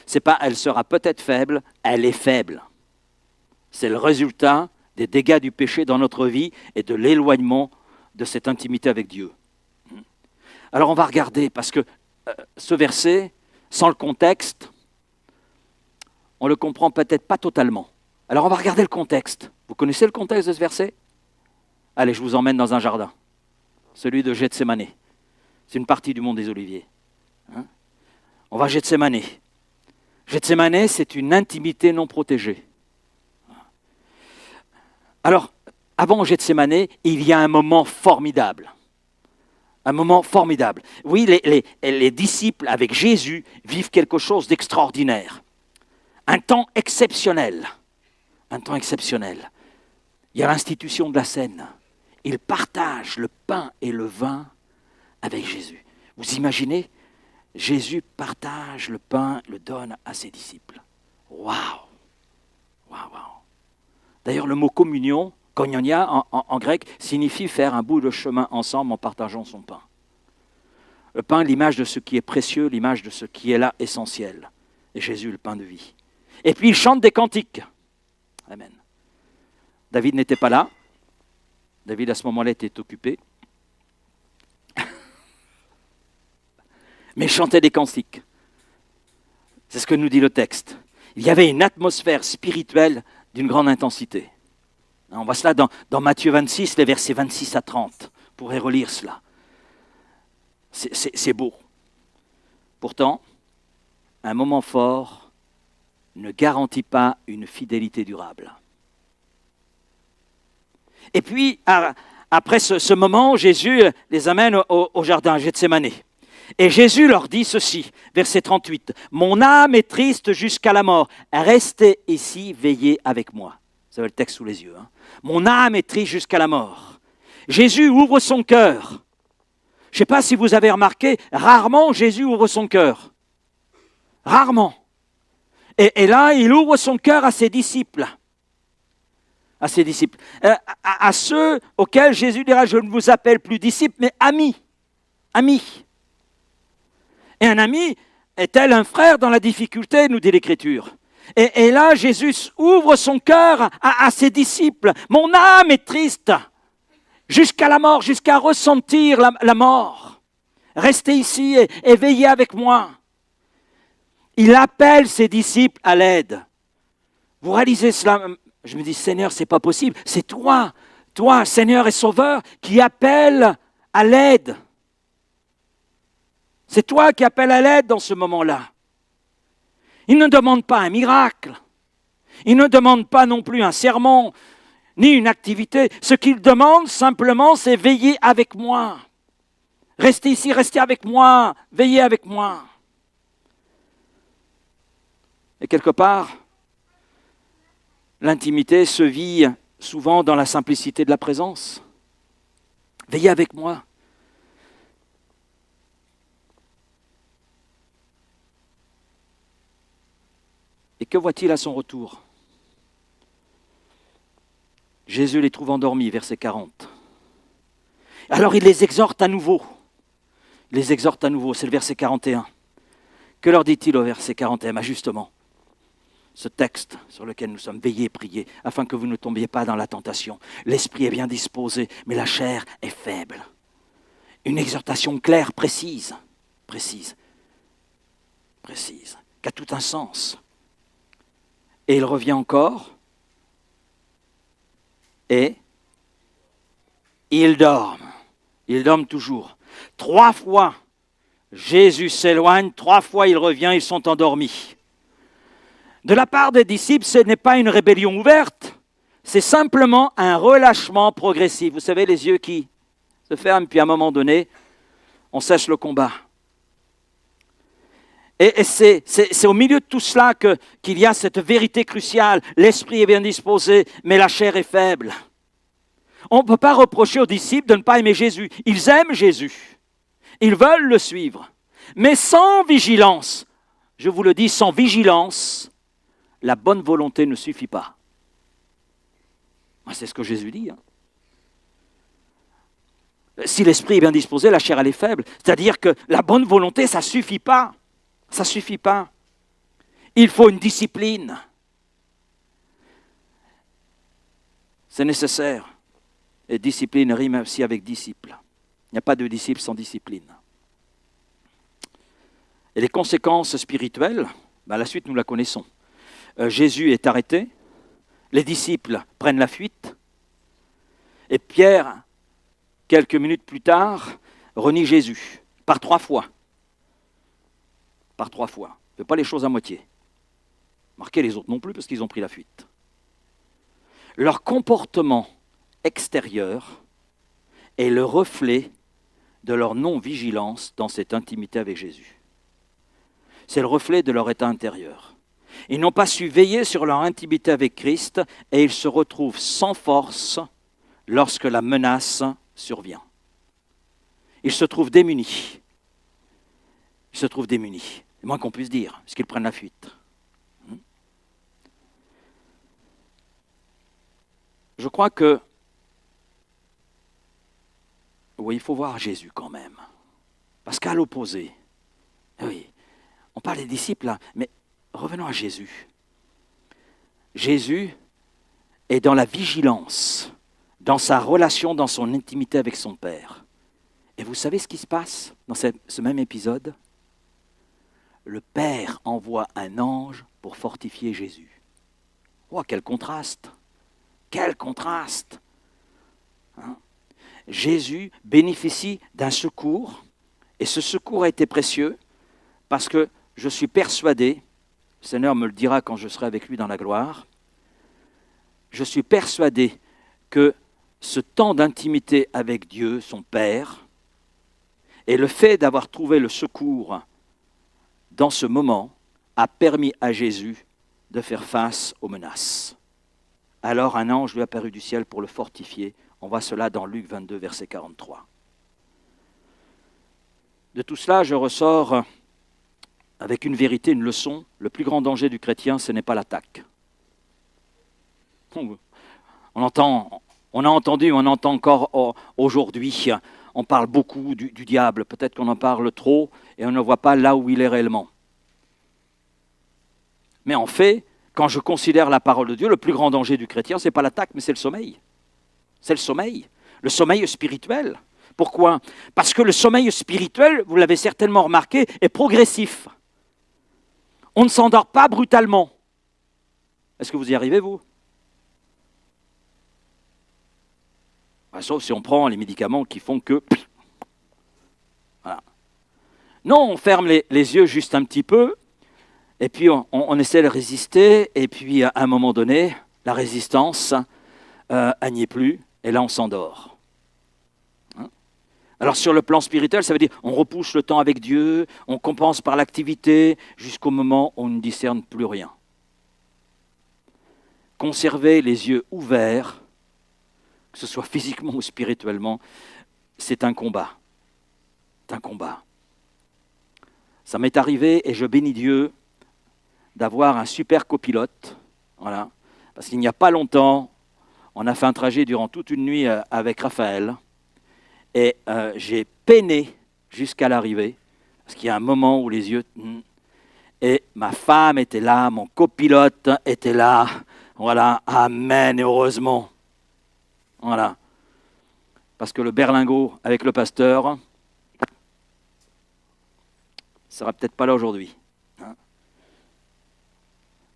C'est pas elle sera peut-être faible, elle est faible. C'est le résultat des dégâts du péché dans notre vie et de l'éloignement de cette intimité avec Dieu. Alors on va regarder, parce que ce verset, sans le contexte, on ne le comprend peut-être pas totalement. Alors on va regarder le contexte. Vous connaissez le contexte de ce verset? Allez, je vous emmène dans un jardin, celui de Gethsémané. C'est une partie du mont des Oliviers. On va à Gethsémané. Gethsémané, c'est une intimité non protégée. Alors, avant Gethsémané, il y a un moment formidable. Un moment formidable. Oui, les disciples avec Jésus vivent quelque chose d'extraordinaire. Un temps exceptionnel. Un temps exceptionnel. Il y a l'institution de la scène. Ils partagent le pain et le vin avec Jésus. Vous imaginez? Jésus partage le pain, le donne à ses disciples. Waouh! Waouh, waouh! D'ailleurs, le mot communion, koinonia en grec, signifie faire un bout de chemin ensemble en partageant son pain. Le pain, l'image de ce qui est précieux, l'image de ce qui est là essentiel. Et Jésus, le pain de vie. Et puis, il chante des cantiques. Amen. David n'était pas là. David, à ce moment-là, était occupé. Mais il chantait des cantiques. C'est ce que nous dit le texte. Il y avait une atmosphère spirituelle d'une grande intensité. On voit cela dans Matthieu 26, les versets 26 à 30. Vous pourrez relire cela. C'est beau. Pourtant, un moment fort ne garantit pas une fidélité durable. Et puis, après ce moment, Jésus les amène au jardin Gethsémané. Et Jésus leur dit ceci, verset 38. « Mon âme est triste jusqu'à la mort. Restez ici, veillez avec moi. » Vous avez le texte sous les yeux. Mon âme est triste jusqu'à la mort. Jésus ouvre son cœur. Je ne sais pas si vous avez remarqué, rarement Jésus ouvre son cœur. Rarement. Et là, il ouvre son cœur à ses disciples. À ses disciples. À ceux auxquels Jésus dira, je ne vous appelle plus disciples, mais amis. Amis. Et un ami est tel un frère dans la difficulté, nous dit l'Écriture. Et là, Jésus ouvre son cœur à ses disciples. Mon âme est triste jusqu'à la mort, jusqu'à ressentir la mort. Restez ici et veillez avec moi. Il appelle ses disciples à l'aide. Vous réalisez cela? Je me dis, Seigneur, c'est pas possible. C'est toi, Seigneur et Sauveur, qui appelle à l'aide. C'est toi qui appelles à l'aide dans ce moment-là. Il ne demande pas un miracle. Il ne demande pas non plus un sermon, ni une activité. Ce qu'il demande simplement, c'est veiller avec moi. Restez ici, restez avec moi, veillez avec moi. Et quelque part, l'intimité se vit souvent dans la simplicité de la présence. Veillez avec moi. Et que voit-il à son retour? Jésus les trouve endormis, verset 40. Alors il les exhorte à nouveau. Il les exhorte à nouveau, c'est le verset 41. Que leur dit-il au verset 41? Justement, ce texte sur lequel nous sommes, veillés, priez, afin que vous ne tombiez pas dans la tentation. L'esprit est bien disposé, mais la chair est faible. Une exhortation claire, précise, qui a tout un sens. Et il revient encore, et ils dorment toujours. 3 fois, Jésus s'éloigne, 3 fois il revient, ils sont endormis. De la part des disciples, ce n'est pas une rébellion ouverte, c'est simplement un relâchement progressif. Vous savez, les yeux qui se ferment, puis à un moment donné, on cesse le combat. Et c'est au milieu de tout cela qu'il y a cette vérité cruciale. L'esprit est bien disposé, mais la chair est faible. On ne peut pas reprocher aux disciples de ne pas aimer Jésus. Ils aiment Jésus. Ils veulent le suivre. Mais sans vigilance, je vous le dis, sans vigilance, la bonne volonté ne suffit pas. C'est ce que Jésus dit. Si l'esprit est bien disposé, la chair elle est faible. C'est-à-dire que la bonne volonté, ça ne suffit pas. Ça ne suffit pas. Il faut une discipline. C'est nécessaire. Et discipline rime aussi avec disciple. Il n'y a pas de disciple sans discipline. Et les conséquences spirituelles, la suite nous la connaissons. Jésus est arrêté, les disciples prennent la fuite, et Pierre, quelques minutes plus tard, renie Jésus, par 3 fois. Par 3 fois. Il ne fait pas les choses à moitié. Marquez les autres non plus parce qu'ils ont pris la fuite. Leur comportement extérieur est le reflet de leur non-vigilance dans cette intimité avec Jésus. C'est le reflet de leur état intérieur. Ils n'ont pas su veiller sur leur intimité avec Christ et ils se retrouvent sans force lorsque la menace survient. Ils se trouvent démunis. Ils se trouvent démunis. C'est moins qu'on puisse dire, parce qu'ils prennent la fuite. Je crois que, oui, il faut voir Jésus quand même. Parce qu'à l'opposé, oui, on parle des disciples là, mais revenons à Jésus. Jésus est dans la vigilance, dans sa relation, dans son intimité avec son Père. Et vous savez ce qui se passe dans ce même épisode? Le Père envoie un ange pour fortifier Jésus. Oh, quel contraste! Quel contraste! Jésus bénéficie d'un secours, et ce secours a été précieux parce que je suis persuadé, le Seigneur me le dira quand je serai avec lui dans la gloire, je suis persuadé que ce temps d'intimité avec Dieu, son Père, et le fait d'avoir trouvé le secours dans ce moment a permis à Jésus de faire face aux menaces. Alors un ange lui apparut du ciel pour le fortifier. On voit cela dans Luc 22, verset 43. De tout cela, je ressors avec une vérité, une leçon. Le plus grand danger du chrétien, ce n'est pas l'attaque. On a entendu, on entend encore aujourd'hui, on parle beaucoup du diable. Peut-être qu'on en parle trop et on ne voit pas là où il est réellement. Mais en fait, quand je considère la parole de Dieu, le plus grand danger du chrétien, ce n'est pas l'attaque, mais c'est le sommeil. C'est le sommeil spirituel. Pourquoi? Parce que le sommeil spirituel, vous l'avez certainement remarqué, est progressif. On ne s'endort pas brutalement. Est-ce que vous y arrivez, vous? Sauf si on prend les médicaments qui font que... Voilà. Non, on ferme les yeux juste un petit peu, et puis on essaie de résister, et puis à un moment donné, la résistance, elle n'y est plus, et là on s'endort. Alors sur le plan spirituel, ça veut dire on repousse le temps avec Dieu, on compense par l'activité, jusqu'au moment où on ne discerne plus rien. Conserver les yeux ouverts, que ce soit physiquement ou spirituellement, c'est un combat. C'est un combat. Ça m'est arrivé, et je bénis Dieu, d'avoir un super copilote, voilà, parce qu'il n'y a pas longtemps, on a fait un trajet durant toute une nuit avec Raphaël, et j'ai peiné jusqu'à l'arrivée, parce qu'il y a un moment où les yeux... Et ma femme était là, mon copilote était là, voilà, amen, et heureusement. Voilà. Parce que le berlingot avec le pasteur ne sera peut-être pas là aujourd'hui.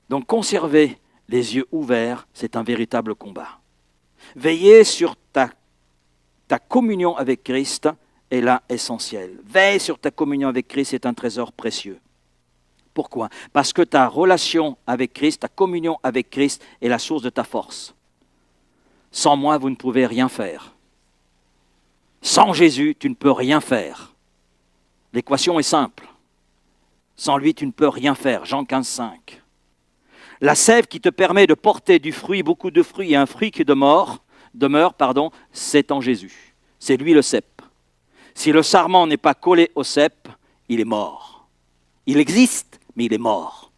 Donc conserver les yeux ouverts, c'est un véritable combat. Veiller sur ta communion avec Christ est là essentiel. Veille sur ta communion avec Christ, c'est un trésor précieux. Pourquoi? Parce que ta relation avec Christ, ta communion avec Christ est la source de ta force. Sans moi, vous ne pouvez rien faire. Sans Jésus, tu ne peux rien faire. L'équation est simple. Sans lui, tu ne peux rien faire. Jean 15, 5. La sève qui te permet de porter du fruit, beaucoup de fruits, et un fruit qui demeure, c'est en Jésus. C'est lui le cep. Si le sarment n'est pas collé au cep, il est mort. Il existe, mais il est mort.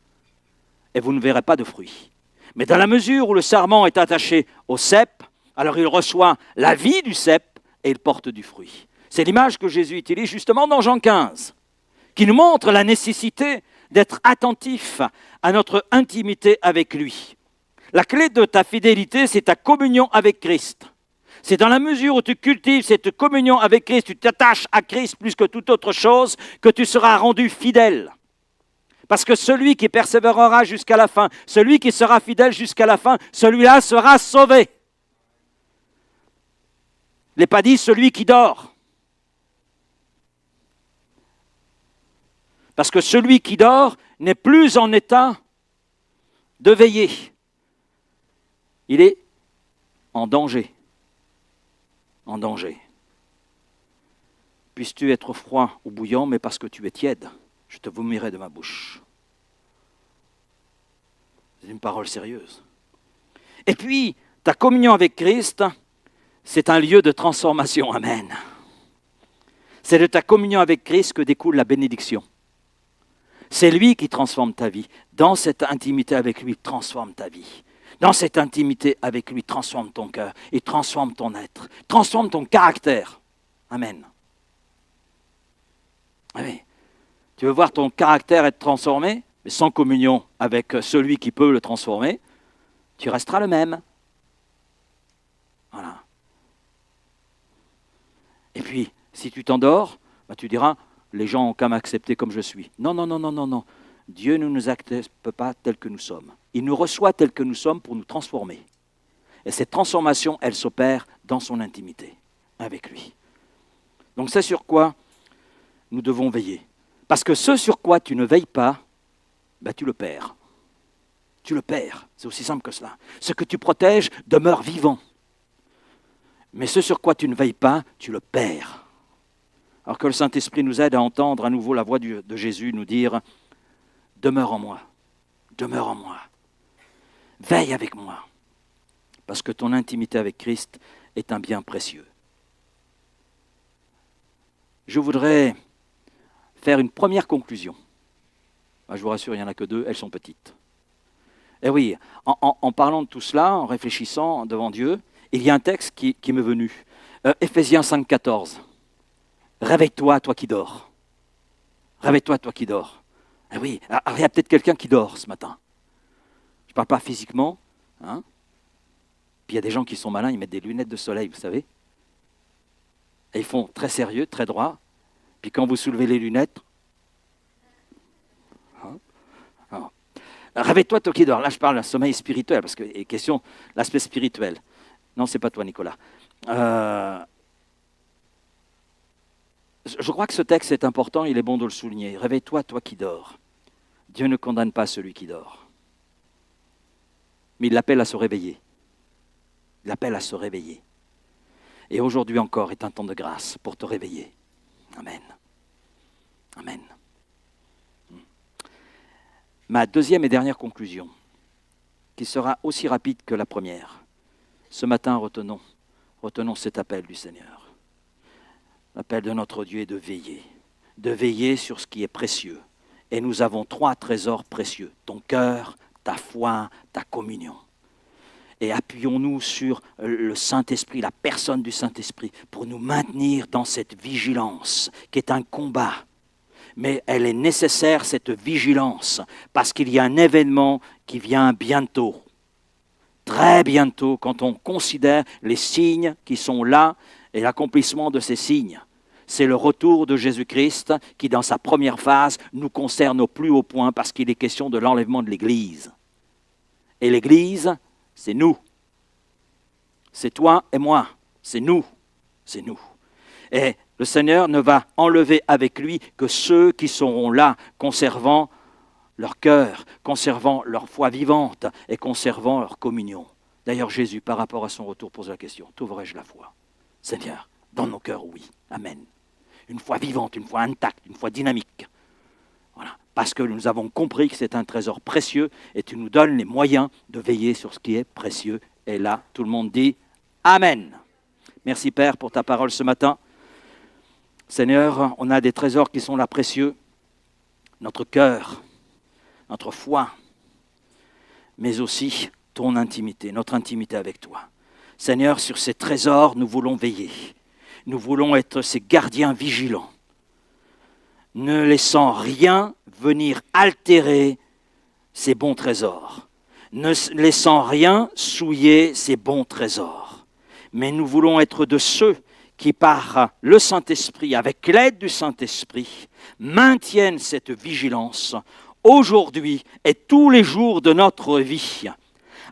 Et vous ne verrez pas de fruits. Mais dans la mesure où le sarment est attaché au cep, alors il reçoit la vie du cep et il porte du fruit. C'est l'image que Jésus utilise justement dans Jean 15, qui nous montre la nécessité d'être attentif à notre intimité avec lui. La clé de ta fidélité, c'est ta communion avec Christ. C'est dans la mesure où tu cultives cette communion avec Christ, tu t'attaches à Christ plus que toute autre chose, que tu seras rendu fidèle. Parce que celui qui persévérera jusqu'à la fin, celui qui sera fidèle jusqu'à la fin, celui-là sera sauvé. Il n'est pas dit celui qui dort. Parce que celui qui dort n'est plus en état de veiller. Il est en danger. En danger. Puisses-tu être froid ou bouillant, mais parce que tu es tiède, je te vomirai de ma bouche. C'est une parole sérieuse. Et puis, ta communion avec Christ, c'est un lieu de transformation. Amen. C'est de ta communion avec Christ que découle la bénédiction. C'est lui qui transforme ta vie. Dans cette intimité avec lui, transforme ta vie. Dans cette intimité avec lui, transforme ton cœur et transforme ton être. Transforme ton caractère. Amen. Amen. Tu veux voir ton caractère être transformé, mais sans communion avec celui qui peut le transformer, tu resteras le même. Voilà. Et puis, si tu t'endors, tu diras, les gens n'ont qu'à m'accepter comme je suis. Non, non, non, non, non, non. Dieu ne nous accepte pas tels que nous sommes. Il nous reçoit tels que nous sommes pour nous transformer. Et cette transformation, elle s'opère dans son intimité avec lui. Donc c'est sur quoi nous devons veiller. Parce que ce sur quoi tu ne veilles pas, tu le perds. Tu le perds. C'est aussi simple que cela. Ce que tu protèges demeure vivant. Mais ce sur quoi tu ne veilles pas, tu le perds. Alors que le Saint-Esprit nous aide à entendre à nouveau la voix de Jésus nous dire « Demeure en moi, demeure en moi, veille avec moi, parce que ton intimité avec Christ est un bien précieux. » Je voudrais faire une première conclusion. Je vous rassure, il n'y en a que deux, elles sont petites. Et oui, en parlant de tout cela, en réfléchissant devant Dieu, il y a un texte qui m'est venu. Éphésiens 5,14. Réveille-toi, toi qui dors. Réveille-toi, toi qui dors. Eh oui, alors il y a peut-être quelqu'un qui dort ce matin. Je ne parle pas physiquement. Hein. Puis il y a des gens qui sont malins, ils mettent des lunettes de soleil, vous savez. Et ils font très sérieux, très droit. Puis quand vous soulevez les lunettes, réveille-toi, toi qui dors. Là, je parle d'un sommeil spirituel, parce que il est question l'aspect spirituel. Non, ce n'est pas toi, Nicolas. Je crois que ce texte est important, il est bon de le souligner. Réveille-toi, toi qui dors. Dieu ne condamne pas celui qui dort. Mais il l'appelle à se réveiller. Il l'appelle à se réveiller. Et aujourd'hui encore est un temps de grâce pour te réveiller. Amen. Amen. Ma deuxième et dernière conclusion, qui sera aussi rapide que la première. Ce matin, retenons cet appel du Seigneur. L'appel de notre Dieu est de veiller sur ce qui est précieux. Et nous avons 3 trésors précieux, ton cœur, ta foi, ta communion. Et appuyons-nous sur le Saint-Esprit, la personne du Saint-Esprit, pour nous maintenir dans cette vigilance, qui est un combat. Mais elle est nécessaire, cette vigilance, parce qu'il y a un événement qui vient bientôt. Très bientôt, quand on considère les signes qui sont là et l'accomplissement de ces signes. C'est le retour de Jésus-Christ qui, dans sa première phase, nous concerne au plus haut point parce qu'il est question de l'enlèvement de l'Église. Et l'Église, c'est nous. C'est toi et moi. C'est nous. C'est nous. Et le Seigneur ne va enlever avec lui que ceux qui seront là, conservant leur cœur, conservant leur foi vivante et conservant leur communion. D'ailleurs, Jésus, par rapport à son retour, pose la question, t'ouvrais-je la foi? Seigneur, dans nos cœurs, oui. Amen. Une foi vivante, une foi intacte, une foi dynamique. Voilà. Parce que nous avons compris que c'est un trésor précieux et tu nous donnes les moyens de veiller sur ce qui est précieux. Et là, tout le monde dit Amen. Merci Père pour ta parole ce matin. Seigneur, on a des trésors qui sont là précieux. Notre cœur, notre foi, mais aussi ton intimité, notre intimité avec toi. Seigneur, sur ces trésors, nous voulons veiller. Nous voulons être ces gardiens vigilants. ne laissant rien venir altérer ses bons trésors, ne laissant rien souiller ses bons trésors. Mais nous voulons être de ceux qui, par le Saint-Esprit, avec l'aide du Saint-Esprit, maintiennent cette vigilance aujourd'hui et tous les jours de notre vie,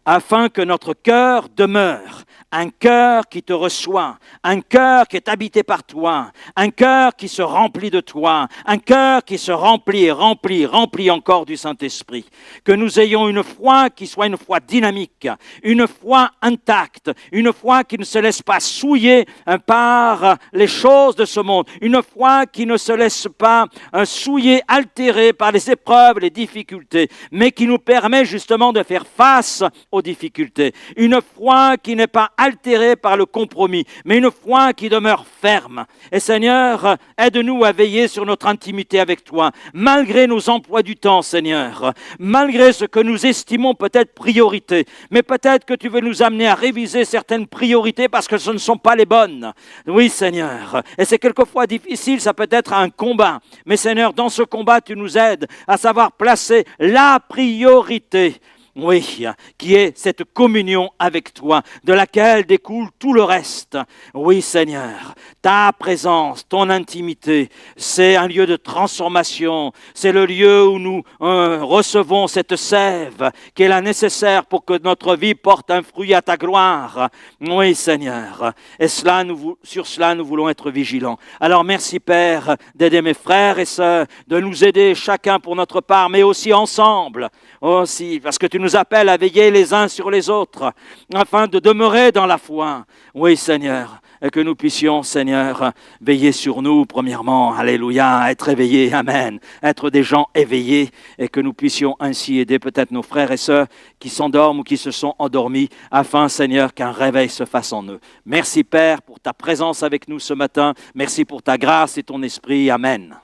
afin que notre cœur demeure un cœur qui te reçoit, un cœur qui est habité par toi, un cœur qui se remplit de toi, un cœur qui se remplit, remplit encore du Saint-Esprit. Que nous ayons une foi qui soit une foi dynamique, une foi intacte, une foi qui ne se laisse pas souiller par les choses de ce monde, une foi qui ne se laisse pas souiller, altérée par les épreuves, les difficultés, mais qui nous permet justement de faire face aux difficultés. Une foi qui n'est pas altérée par le compromis, mais une foi qui demeure ferme. Et Seigneur, aide-nous à veiller sur notre intimité avec toi, malgré nos emplois du temps, Seigneur, malgré ce que nous estimons peut-être priorité, mais peut-être que tu veux nous amener à réviser certaines priorités parce que ce ne sont pas les bonnes. Oui, Seigneur, et c'est quelquefois difficile, ça peut être un combat, mais Seigneur, dans ce combat, tu nous aides à savoir placer la priorité. Oui, qui est cette communion avec toi, de laquelle découle tout le reste. Oui, Seigneur, ta présence, ton intimité, c'est un lieu de transformation. C'est le lieu où nous recevons cette sève qui est la nécessaire pour que notre vie porte un fruit à ta gloire. Oui, Seigneur. Et sur cela, nous voulons être vigilants. Alors, merci, Père, d'aider mes frères et sœurs, de nous aider chacun pour notre part, mais aussi ensemble. Aussi, parce que tu nous appelles à veiller les uns sur les autres, afin de demeurer dans la foi. Oui, Seigneur, et que nous puissions, Seigneur, veiller sur nous, premièrement, alléluia, être éveillés, amen, être des gens éveillés, et que nous puissions ainsi aider peut-être nos frères et sœurs qui s'endorment ou qui se sont endormis, afin, Seigneur, qu'un réveil se fasse en eux. Merci, Père, pour ta présence avec nous ce matin. Merci pour ta grâce et ton esprit. Amen.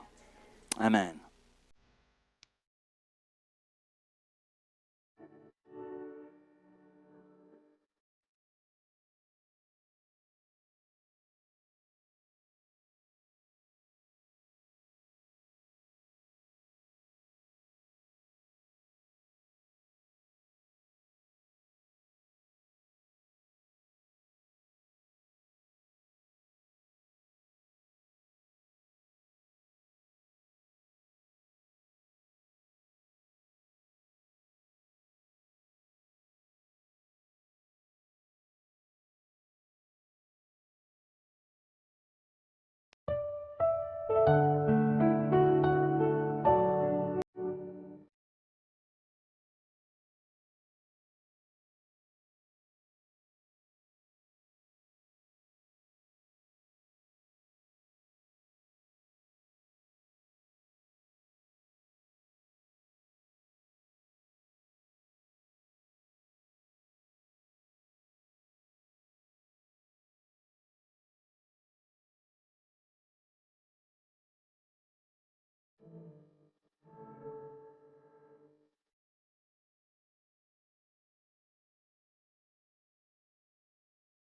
Amen.